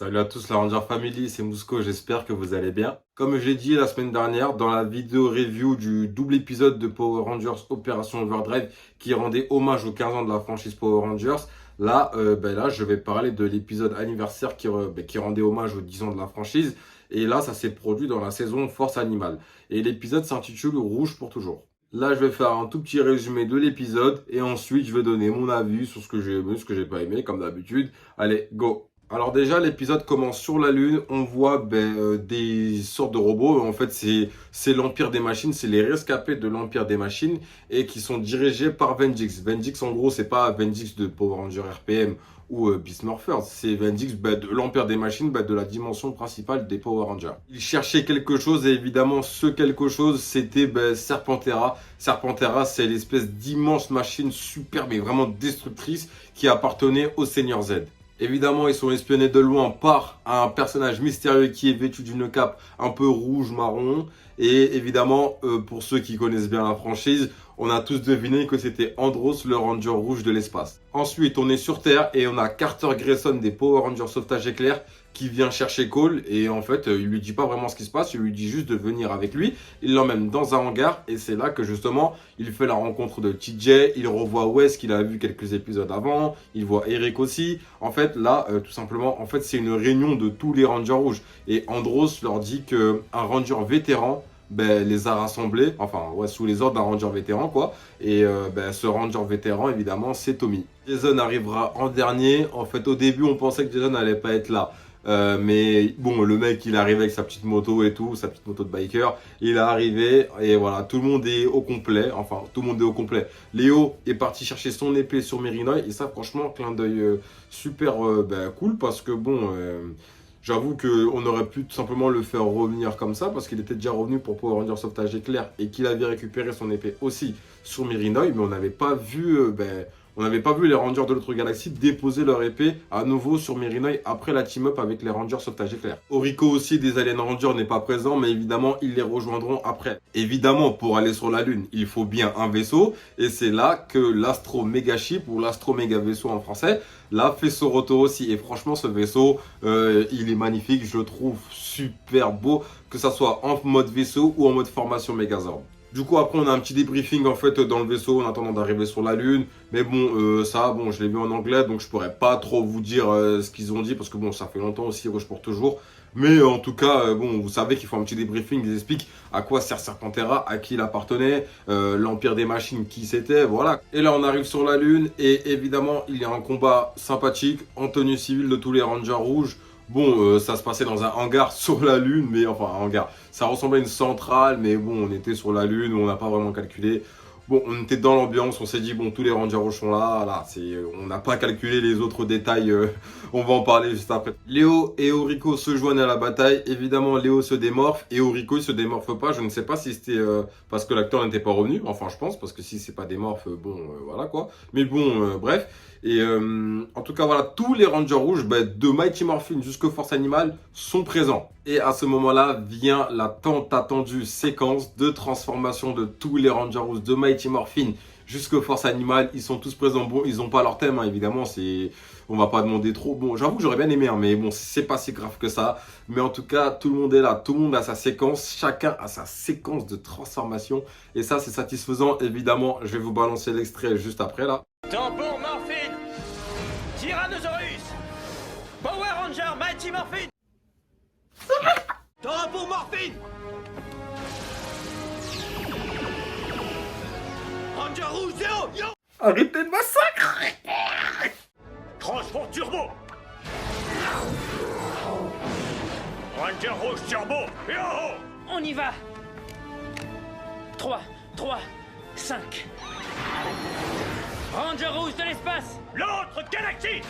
Salut à tous la Ranger Family, c'est Mousco, j'espère que vous allez bien. Comme je l'ai dit la semaine dernière, dans la vidéo review du double épisode de Power Rangers Opération Overdrive qui rendait hommage aux 15 ans de la franchise Power Rangers, là je vais parler de l'épisode anniversaire qui rendait hommage aux 10 ans de la franchise. Et là, ça s'est produit dans la saison Force Animale. Et l'épisode s'intitule Rouge pour toujours. Là, je vais faire un tout petit résumé de l'épisode et ensuite je vais donner mon avis sur ce que j'ai aimé, ce que j'ai pas aimé, comme d'habitude. Allez, go! Alors déjà, l'épisode commence sur la Lune. On voit des sortes de robots. En fait, c'est l'Empire des Machines. C'est les rescapés de l'Empire des Machines et qui sont dirigés par Venjix. Venjix, en gros, c'est pas Venjix de Power Ranger RPM ou Beast Morphers. C'est Venjix de l'Empire des Machines, de la dimension principale des Power Rangers. Ils cherchaient quelque chose et évidemment, ce quelque chose, c'était Serpentera. Serpentera, c'est l'espèce d'immense machine super, mais vraiment destructrice qui appartenait au Seigneur Z. Évidemment, ils sont espionnés de loin par un personnage mystérieux qui est vêtu d'une cape un peu rouge-marron. Et évidemment, pour ceux qui connaissent bien la franchise, on a tous deviné que c'était Andros, le Ranger rouge de l'espace. Ensuite, on est sur Terre et on a Carter Grayson des Power Rangers Sauvetage Éclair qui vient chercher Cole. Et en fait, il lui dit pas vraiment ce qui se passe, il lui dit juste de venir avec lui. Il l'emmène dans un hangar et c'est là que justement, il fait la rencontre de TJ. Il revoit Wes qu'il a vu quelques épisodes avant. Il voit Eric aussi. En fait, là, tout simplement, en fait, c'est une réunion de tous les Rangers rouges. Et Andros leur dit qu'un Ranger vétéran les a rassemblés, sous les ordres d'un Ranger vétéran, quoi. Et ce Ranger vétéran, évidemment, c'est Tommy. Jason arrivera en dernier. En fait, au début, on pensait que Jason n'allait pas être là. Mais bon, le mec, il est arrivé avec sa petite moto et tout, sa petite moto de biker. Il est arrivé et voilà, tout le monde est au complet. Enfin, tout le monde est au complet. Léo est parti chercher son épée sur Mirinoi. Et ça, franchement, clin d'œil super cool parce que bon... J'avoue qu'on aurait pu tout simplement le faire revenir comme ça parce qu'il était déjà revenu pour Power Rangers Sauvetage Éclair et qu'il avait récupéré son épée aussi sur Mirinoi, mais on n'avait pas vu, les Rangers de l'autre galaxie déposer leur épée à nouveau sur Mirinoi après la team-up avec les Rangers Sauvetage Éclair. Orico aussi des Alien Rangers n'est pas présent, mais évidemment ils les rejoindront après. Évidemment, pour aller sur la Lune, il faut bien un vaisseau et c'est là que l'Astro Mega Ship ou l'Astro Mega Vaisseau en français là fait son retour aussi. Et franchement, ce vaisseau, il est magnifique, je le trouve super beau, que ça soit en mode vaisseau ou en mode formation Megazord. Du coup, après, on a un petit débriefing en fait dans le vaisseau en attendant d'arriver sur la Lune. Mais bon, je l'ai vu en anglais, donc je pourrais pas trop vous dire ce qu'ils ont dit parce que bon, ça fait longtemps aussi, Rouge pour toujours. Mais en tout cas, vous savez qu'il faut un petit débriefing, ils expliquent à quoi sert Serpentera, à qui il appartenait, l'Empire des Machines, qui c'était, voilà. Et là, on arrive sur la Lune et évidemment, il y a un combat sympathique en tenue civile de tous les Rangers rouges. Bon, ça se passait dans un hangar sur la Lune, mais enfin un hangar. Ça ressemblait à une centrale, mais bon, on était sur la Lune, on n'a pas vraiment calculé. Bon, on était dans l'ambiance, on s'est dit, bon, tous les Rangers rouges sont là, on n'a pas calculé les autres détails, on va en parler juste après. Léo et Orico se joignent à la bataille, évidemment Léo se démorphe et Orico il se démorphe pas, je ne sais pas si c'était parce que l'acteur n'était pas revenu, enfin je pense, parce que si c'est pas démorphe, voilà quoi. Mais bon, bref. Et en tout cas, voilà, tous les Rangers rouges, de Mighty Morphin jusqu'aux Force Animale, sont présents. Et à ce moment-là, vient la tant attendue séquence de transformation de tous les Rangers rouges, de Mighty Morphin jusqu'aux Force Animale. Ils sont tous présents. Bon, ils n'ont pas leur thème, hein, évidemment, on va pas demander trop. Bon, j'avoue que j'aurais bien aimé, hein, mais bon, c'est pas si grave que ça. Mais en tout cas, tout le monde est là, tout le monde a sa séquence, chacun a sa séquence de transformation. Et ça, c'est satisfaisant. Évidemment, je vais vous balancer l'extrait juste après, là. Tampon Morphine, Tyrannosaurus, Power Ranger Mighty Morphine. Tampon Morphine, Ranger Rouge Zéro, yo. Arrêtez de massacre! Transfort Turbo, Ranger Rouge Turbo, yo. On y va. 3, 5. Ranger rouge de l'espace. L'autre galaxie.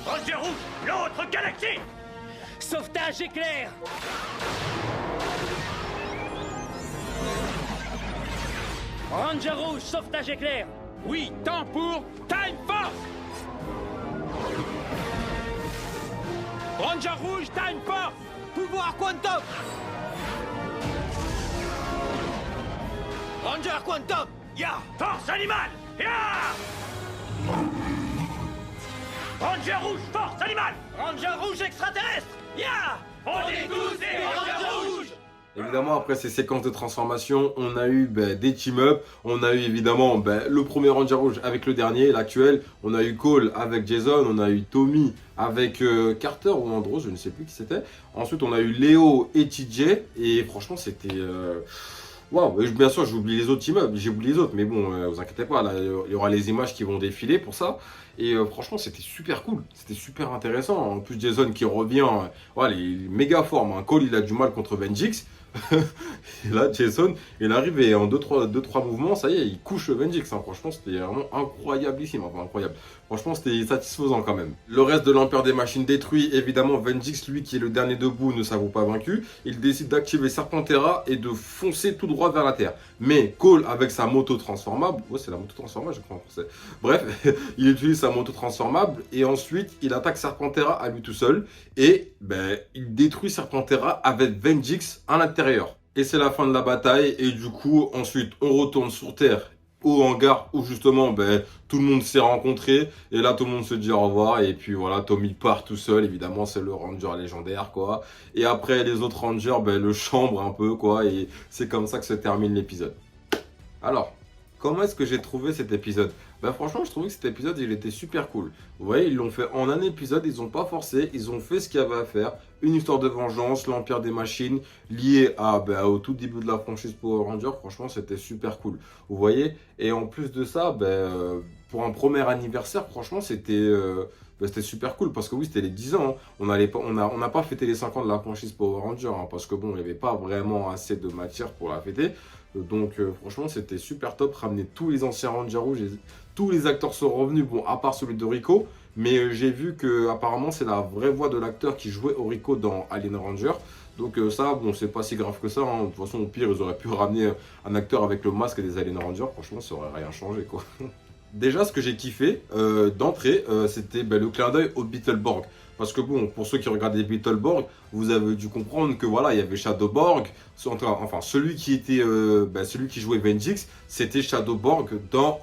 Ranger Rouge, l'autre galaxie. Sauvetage éclair. Ranger rouge, sauvetage éclair. Oui, temps pour Time Force. Ranger Rouge, Time Force. Pouvoir Quantum. Ranger Quantum. Ya. Force animale. Ya. Ranger rouge, force animale. Ranger rouge extraterrestre. Ya. On est tous des Rangers rouges. Évidemment, après ces séquences de transformation, on a eu des team-up. On a eu évidemment le premier Ranger Rouge avec le dernier, l'actuel. On a eu Cole avec Jason. On a eu Tommy avec Carter ou Andros, je ne sais plus qui c'était. Ensuite, on a eu Léo et TJ. Et franchement, c'était... Waouh, bien sûr, j'oublie les autres team-up. J'ai oublié les autres, mais bon, vous inquiétez pas. Là, il y aura les images qui vont défiler pour ça. Et franchement, c'était super cool. C'était super intéressant. En plus, Jason qui revient. Voilà, il est méga fort. Hein. Cole, il a du mal contre Vengeance. Et là, Jason, il arrive et en 2-3 mouvements, ça y est, il couche Vengeance. Hein. Franchement, c'était vraiment incroyablissime. Enfin, incroyable. Franchement, c'était satisfaisant quand même. Le reste de l'Empire des Machines détruit. Évidemment, Vengeance, lui qui est le dernier debout, ne s'avoue pas vaincu. Il décide d'activer Serpentera et de foncer tout droit vers la Terre. Mais Cole, avec sa moto transformable, ouais, c'est la moto transformable, je crois en français. Bref, il utilise sa moto transformable et ensuite, il attaque Serpentera à lui tout seul. Et il détruit Serpentera avec Vengeance à l'intérieur. Et c'est la fin de la bataille. Et du coup, ensuite, on retourne sur Terre, au hangar où justement tout le monde s'est rencontré. Et là, tout le monde se dit au revoir. Et puis voilà, Tommy part tout seul. Évidemment, c'est le Ranger légendaire, quoi. Et après, les autres Rangers le chambrent un peu, quoi. Et c'est comme ça que se termine l'épisode. Alors, comment est-ce que j'ai trouvé cet épisode? Franchement, je trouvais que cet épisode, il était super cool. Vous voyez, ils l'ont fait en un épisode, ils n'ont pas forcé, ils ont fait ce qu'il y avait à faire. Une histoire de vengeance, l'Empire des Machines, lié au tout début de la franchise Power Rangers. Franchement, c'était super cool. Vous voyez? Et en plus de ça, pour un premier anniversaire, franchement, c'était super cool. Parce que oui, c'était les 10 ans. Hein. On n'a pas fêté les 5 ans de la franchise Power Rangers. Hein, parce que bon, il n'y avait pas vraiment assez de matière pour la fêter. Donc franchement, c'était super top. Ramener tous les anciens Rangers rouges. Tous les acteurs sont revenus, bon, à part celui de Rico. Mais j'ai vu que apparemment c'est la vraie voix de l'acteur qui jouait Rico dans Alien Ranger. Donc ça, bon, c'est pas si grave que ça. Hein. De toute façon, au pire, ils auraient pu ramener un acteur avec le masque des Alien Rangers. Franchement, ça aurait rien changé, quoi. Déjà, ce que j'ai kiffé d'entrée, c'était le clin d'œil au Beetleborg. Parce que bon, pour ceux qui regardaient Beetleborg, vous avez dû comprendre que voilà, il y avait Shadowborg. Enfin, celui qui jouait Vengeance, c'était Shadowborg dans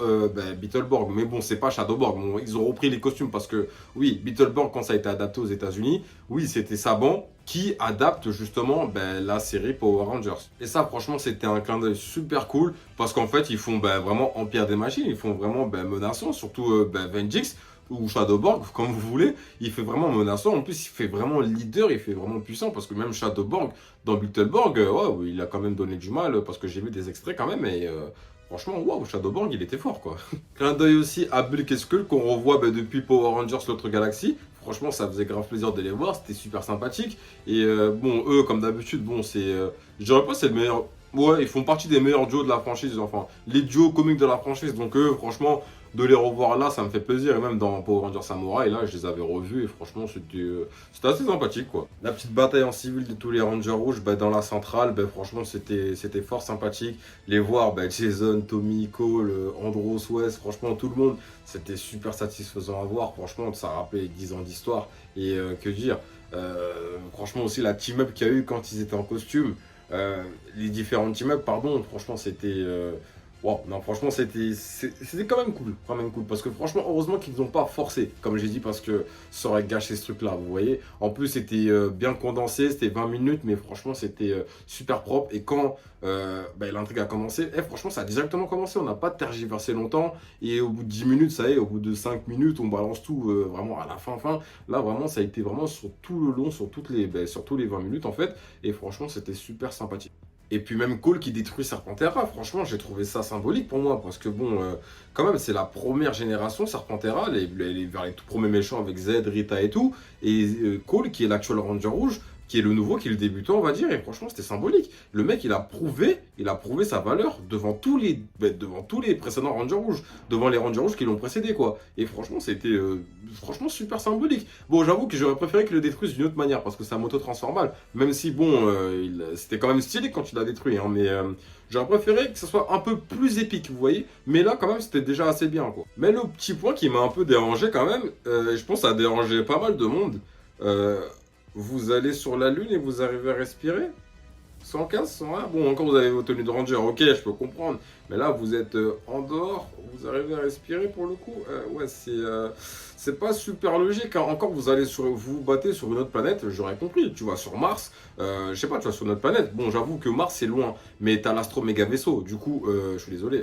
Beetleborg. Mais bon, c'est pas Shadowborg. Bon, ils ont repris les costumes parce que oui, Beetleborg, quand ça a été adapté aux États-Unis, oui, c'était Saban qui adapte justement la série Power Rangers. Et ça, franchement, c'était un clin d'œil super cool parce qu'en fait, ils font vraiment Empire des Machines, ils font vraiment menaçant, surtout Vengeance ou Shadowborg, comme vous voulez, il fait vraiment menaçant. En plus, il fait vraiment leader, il fait vraiment puissant parce que même Shadowborg, dans Beetleborg, il a quand même donné du mal parce que j'ai vu des extraits quand même et franchement, waouh, Shadowborg, il était fort, quoi. Clin d'œil aussi à Bulk et Skull qu'on revoit depuis Power Rangers l'autre galaxie. Franchement, ça faisait grave plaisir de les voir, c'était super sympathique. Et bon, eux, comme d'habitude, bon, je dirais pas c'est le meilleur. Ouais, ils font partie des meilleurs duos de la franchise, enfin, les duos comiques de la franchise. Donc eux, franchement, de les revoir là, ça me fait plaisir. Et même dans Power Rangers Samurai, là, je les avais revus et franchement, c'était assez sympathique, quoi. La petite bataille en civil de tous les Rangers rouges dans la centrale, franchement, c'était fort sympathique. Les voir, Jason, Tommy, Cole, Andros, Wes, franchement, tout le monde, c'était super satisfaisant à voir. Franchement, ça rappelait 10 ans d'histoire. Et que dire, franchement, aussi la team-up qu'il y a eu quand ils étaient en costume. Les différents team-up, pardon, franchement, c'était... Wow, non, franchement, c'était quand même cool, parce que franchement, heureusement qu'ils n'ont pas forcé, comme j'ai dit, parce que ça aurait gâché ce truc-là, vous voyez. En plus, c'était bien condensé, c'était 20 minutes, mais franchement, c'était super propre. Et quand l'intrigue a commencé, franchement, ça a directement commencé, on n'a pas tergiversé longtemps. Et au bout de 10 minutes, ça y est, au bout de 5 minutes, on balance tout vraiment à la fin. Là, vraiment, ça a été vraiment sur tout le long, sur tous les 20 minutes, en fait. Et franchement, c'était super sympathique. Et puis même Cole qui détruit Serpentera, franchement j'ai trouvé ça symbolique pour moi parce que bon, quand même c'est la première génération Serpentera, vers les tout premiers méchants avec Z, Rita et tout, et Cole qui est l'actuel Ranger Rouge, qui est le nouveau, qui est le débutant on va dire, et franchement c'était symbolique. Le mec il a prouvé sa valeur devant tous les précédents Rangers Rouges, devant les Rangers Rouges qui l'ont précédé quoi. Et franchement c'était super symbolique. Bon j'avoue que j'aurais préféré qu'il le détruise d'une autre manière parce que c'est un moto transformable, même si bon c'était quand même stylé quand il l'a détruit, hein, mais j'aurais préféré que ce soit un peu plus épique vous voyez, mais là quand même c'était déjà assez bien quoi. Mais le petit point qui m'a un peu dérangé quand même, je pense que ça a dérangé pas mal de monde. Vous allez sur la lune et vous arrivez à respirer 115, 120. Bon, encore vous avez vos tenues de ranger, ok, je peux comprendre. Mais là, vous êtes en dehors, vous arrivez à respirer pour le coup. Ouais, c'est pas super logique, hein. Encore, vous vous battez sur une autre planète, j'aurais compris. Tu vas sur Mars, je sais pas, tu vas sur notre planète. Bon, j'avoue que Mars, c'est loin, mais t'as l'astro-méga vaisseau. Du coup, je suis désolé,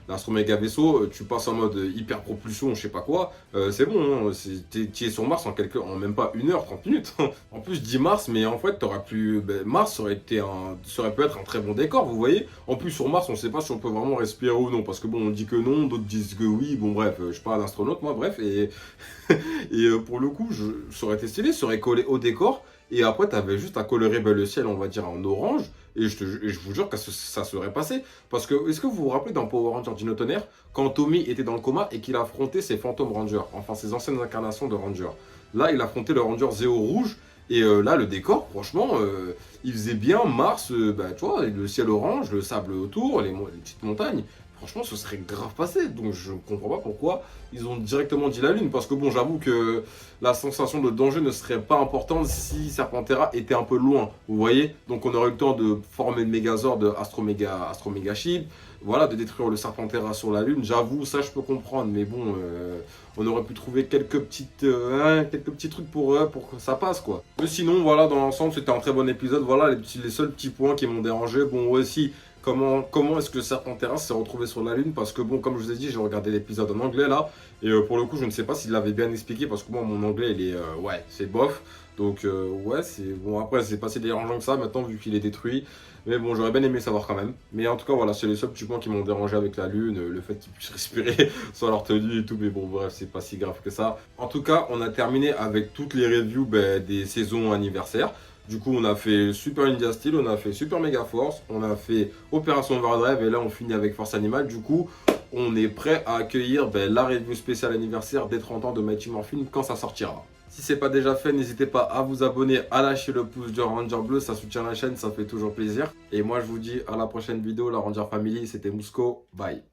l'astro-méga vaisseau, tu passes en mode hyper propulsion, je sais pas quoi. C'est bon, hein, tu es sur Mars en même pas 1 heure, 30 minutes. En plus, je dis Mars, mais en fait, Mars ça aurait pu être un très bon décor, vous voyez. En plus, sur Mars, on sait pas si on peut vraiment respirer ou non, parce que bon, on dit que non, d'autres disent que oui. Bon, bref, je suis pas un astronaute, moi, bref. Et pour le coup, ça aurait été stylé, ça aurait collé au décor. Et après, tu avais juste à colorer le ciel, on va dire, en orange. Et je vous jure que ça serait passé. Parce que, est-ce que vous vous rappelez dans Power Rangers Dino Tonnerre, quand Tommy était dans le coma et qu'il affrontait ses fantômes Rangers, enfin ses anciennes incarnations de Rangers. Là, il affrontait le Ranger Zéo rouge. Et là, le décor, franchement, il faisait bien Mars, tu vois, le ciel orange, le sable autour, les petites montagnes. Franchement, ce serait grave passé. Donc, je ne comprends pas pourquoi ils ont directement dit la Lune. Parce que bon, j'avoue que la sensation de danger ne serait pas importante si Serpentera était un peu loin. Vous voyez? Donc, on aurait eu le temps de former le Megazord de Astro Mega Ship. Voilà, de détruire le Serpentera sur la Lune. J'avoue, ça, je peux comprendre. Mais bon, on aurait pu trouver quelques petits trucs pour que ça passe, quoi. Mais sinon, voilà, dans l'ensemble, c'était un très bon épisode. Voilà, les seuls petits points qui m'ont dérangé. Bon, aussi... Comment est-ce que Serpentera s'est retrouvé sur la Lune? Parce que bon, comme je vous ai dit, j'ai regardé l'épisode en anglais là. Et pour le coup, je ne sais pas s'il l'avait bien expliqué. Parce que moi, mon anglais, il est... ouais, c'est bof. Donc ouais, c'est... Bon, après, c'est pas si dérangeant que ça maintenant, vu qu'il est détruit. Mais bon, j'aurais bien aimé savoir quand même. Mais en tout cas, voilà, c'est les seuls petits points qui m'ont dérangé avec la Lune. Le fait qu'ils puissent respirer sans leur tenue et tout. Mais bon, bref, c'est pas si grave que ça. En tout cas, on a terminé avec toutes les reviews des saisons anniversaires. Du coup, on a fait Super Ninja Steel, on a fait Super Mega Force, on a fait Opération Overdrive et là, on finit avec Force Animal. Du coup, on est prêt à accueillir la review spéciale anniversaire des 30 ans de Mighty Morphin quand ça sortira. Si ce n'est pas déjà fait, n'hésitez pas à vous abonner, à lâcher le pouce de Ranger Bleu, ça soutient la chaîne, ça fait toujours plaisir. Et moi, je vous dis à la prochaine vidéo, la Ranger Family, c'était Mousco, bye.